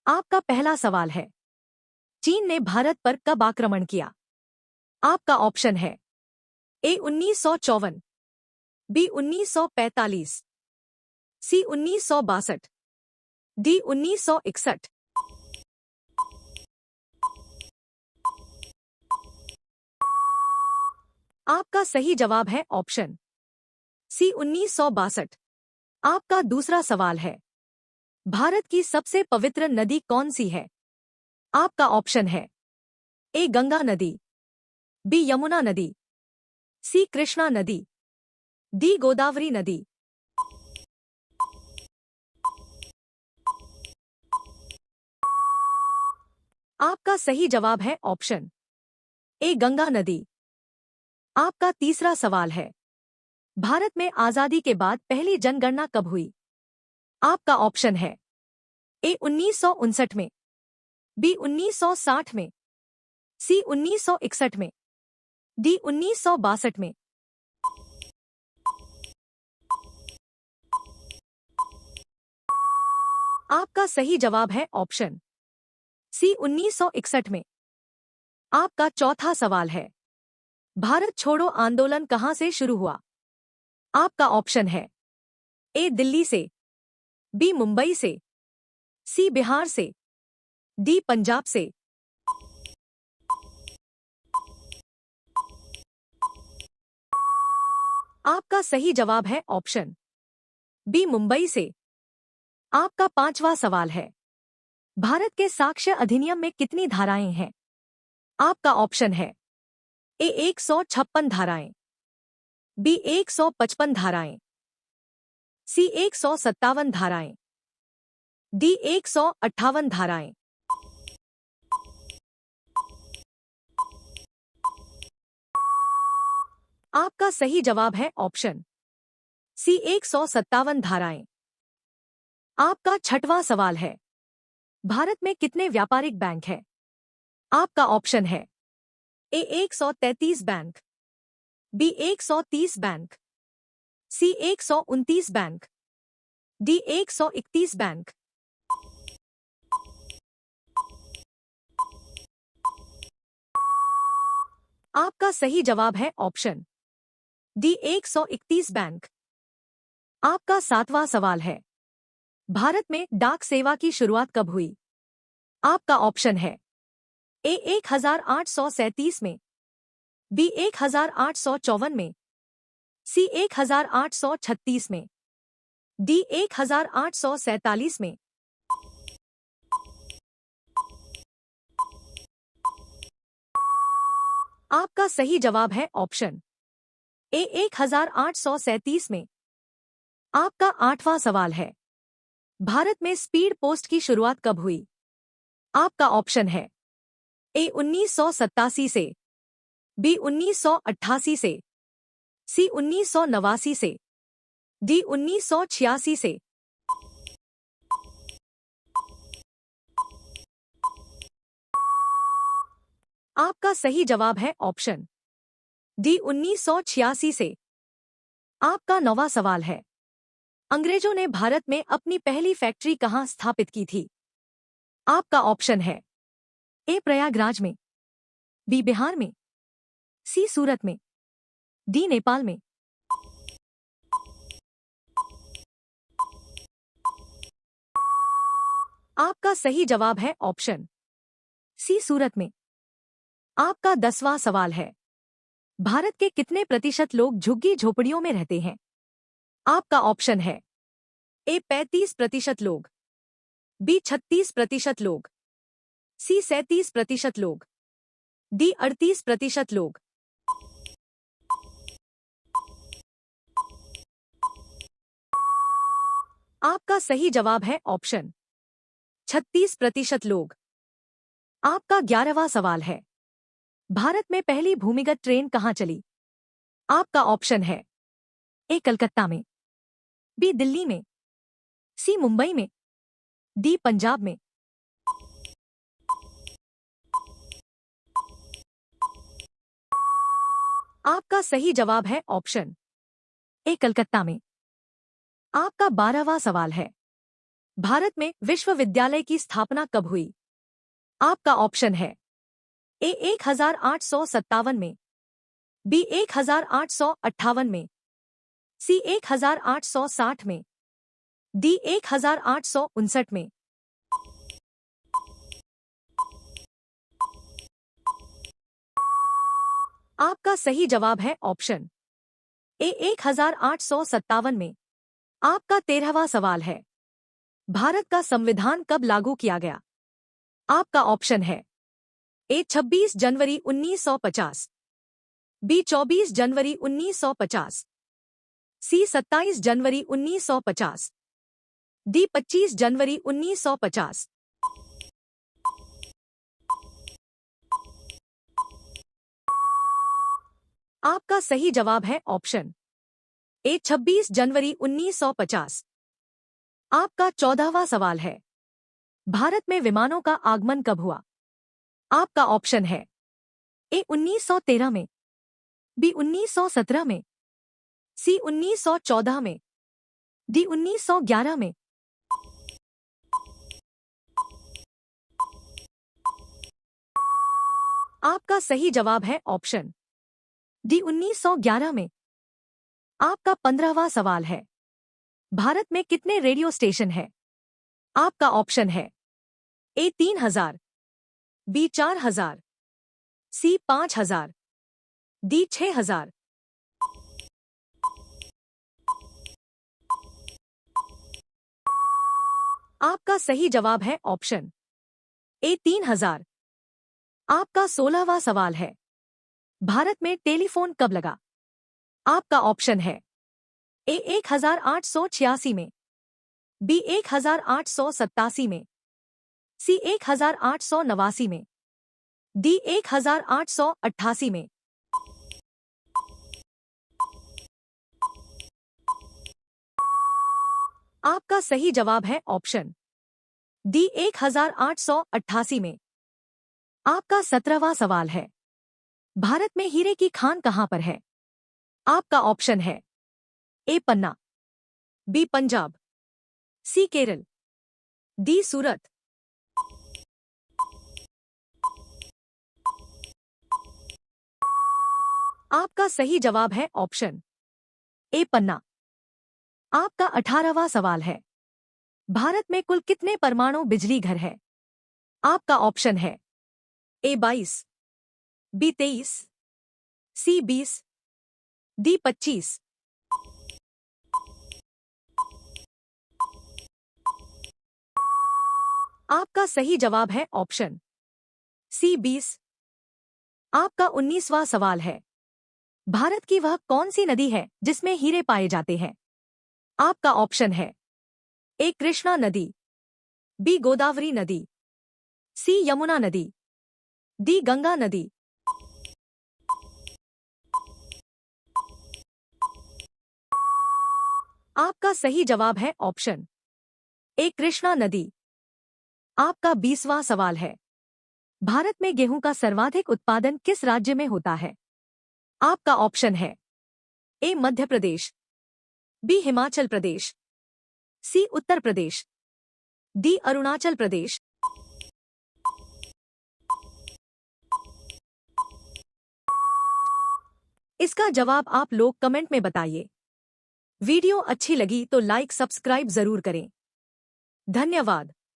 आपका पहला सवाल है, चीन ने भारत पर कब आक्रमण किया? आपका ऑप्शन है ए 1954, बी 1945, सी 1962, डी 1961। आपका सही जवाब है ऑप्शन सी 1962। आपका दूसरा सवाल है, भारत की सबसे पवित्र नदी कौन सी है? आपका ऑप्शन है ए गंगा नदी, बी यमुना नदी, सी कृष्णा नदी, डी गोदावरी नदी। आपका सही जवाब है ऑप्शन ए गंगा नदी। आपका तीसरा सवाल है, भारत में आजादी के बाद पहली जनगणना कब हुई? आपका ऑप्शन है ए 1959 में, बी 1960 में, सी 1961 में, डी 1962 में। आपका सही जवाब है ऑप्शन सी 1961 में। आपका चौथा सवाल है, भारत छोड़ो आंदोलन कहां से शुरू हुआ? आपका ऑप्शन है ए दिल्ली से, बी मुंबई से, सी बिहार से, डी पंजाब से। आपका सही जवाब है ऑप्शन बी मुंबई से। आपका पांचवा सवाल है, भारत के साक्ष्य अधिनियम में कितनी धाराएं हैं? आपका ऑप्शन है ए 156 धाराएं, बी 155 धाराएं, सी 157 धाराएं, डी 158 धाराएं। आपका सही जवाब है ऑप्शन सी 157 धाराएं। आपका छठवां सवाल है, भारत में कितने व्यापारिक बैंक हैं? आपका ऑप्शन है ए 133 बैंक, बी 130 बैंक, सी 129 बैंक, डी 131 बैंक। आपका सही जवाब है ऑप्शन डी 131 बैंक। आपका सातवां सवाल है, भारत में डाक सेवा की शुरुआत कब हुई? आपका ऑप्शन है ए 1837 में, बी 1854 में, सी 1836 में, डी 1847 में। आपका सही जवाब है ऑप्शन ए 1837 में। आपका आठवां सवाल है, भारत में स्पीड पोस्ट की शुरुआत कब हुई? आपका ऑप्शन है ए 1987 से, बी 1988 से, सी 1989 से, डी 1986 से। आपका सही जवाब है ऑप्शन डी 1986 से। आपका नौवां सवाल है, अंग्रेजों ने भारत में अपनी पहली फैक्ट्री कहां स्थापित की थी? आपका ऑप्शन है ए प्रयागराज में, बी बिहार में, सी सूरत में, डी नेपाल में। आपका सही जवाब है ऑप्शन सी सूरत में। आपका 10वां सवाल है, भारत के कितने प्रतिशत लोग झुग्गी झोपड़ियों में रहते हैं? आपका ऑप्शन है ए 35% लोग, बी 36% लोग, सी 37% लोग, डी 38% लोग। आपका सही जवाब है ऑप्शन 36% लोग। आपका 11वां सवाल है, भारत में पहली भूमिगत ट्रेन कहां चली? आपका ऑप्शन है ए कलकत्ता में, बी दिल्ली में, सी मुंबई में, डी पंजाब में। आपका सही जवाब है ऑप्शन ए कलकत्ता में। आपका 12वां सवाल है, भारत में विश्वविद्यालय की स्थापना कब हुई? आपका ऑप्शन है ए 1857 में, बी 1858 में, सी 1860 में, डी 1859 में। आपका सही जवाब है ऑप्शन ए 1857 में। आपका 13वां सवाल है, भारत का संविधान कब लागू किया गया? आपका ऑप्शन है ए 26 जनवरी 1950, बी 24 जनवरी 1950, सी 27 जनवरी 1950, डी 25 जनवरी 1950। आपका सही जवाब है ऑप्शन ए 26 जनवरी 1950। आपका 14वां सवाल है, भारत में विमानों का आगमन कब हुआ? आपका ऑप्शन है ए 1913 में, बी 1917 में, सी 1914 में, डी 1911 में। आपका सही जवाब है ऑप्शन डी 1911 में। आपका 15वां सवाल है, भारत में कितने रेडियो स्टेशन है? आपका ऑप्शन है ए 3000, बी 4000, सी 5000, डी 6000। आपका सही जवाब है ऑप्शन ए 3000। आपका 16वां सवाल है, भारत में टेलीफोन कब लगा? आपका ऑप्शन है ए 1886 में, बी 1887 में, सी 1889 में, डी 1888 में। आपका सही जवाब है ऑप्शन डी 1888 में। आपका 17वां सवाल है, भारत में हीरे की खान कहां पर है? आपका ऑप्शन है ए पन्ना, बी पंजाब, सी केरल, डी सूरत। आपका सही जवाब है ऑप्शन ए पन्ना। आपका 18वां सवाल है, भारत में कुल कितने परमाणु बिजली घर है? आपका ऑप्शन है ए 22, बी 23, सी 20, डी 25। आपका सही जवाब है ऑप्शन सी 20। आपका 19वां सवाल है, भारत की वह कौन सी नदी है जिसमें हीरे पाए जाते हैं? आपका ऑप्शन है ए कृष्णा नदी, बी गोदावरी नदी, सी यमुना नदी, डी गंगा नदी। आपका सही जवाब है ऑप्शन ए कृष्णा नदी। आपका 20वां सवाल है, भारत में गेहूं का सर्वाधिक उत्पादन किस राज्य में होता है? आपका ऑप्शन है ए मध्य प्रदेश, बी हिमाचल प्रदेश, सी उत्तर प्रदेश, डी अरुणाचल प्रदेश। इसका जवाब आप लोग कमेंट में बताइए। वीडियो अच्छी लगी तो लाइक सब्सक्राइब जरूर करें। धन्यवाद।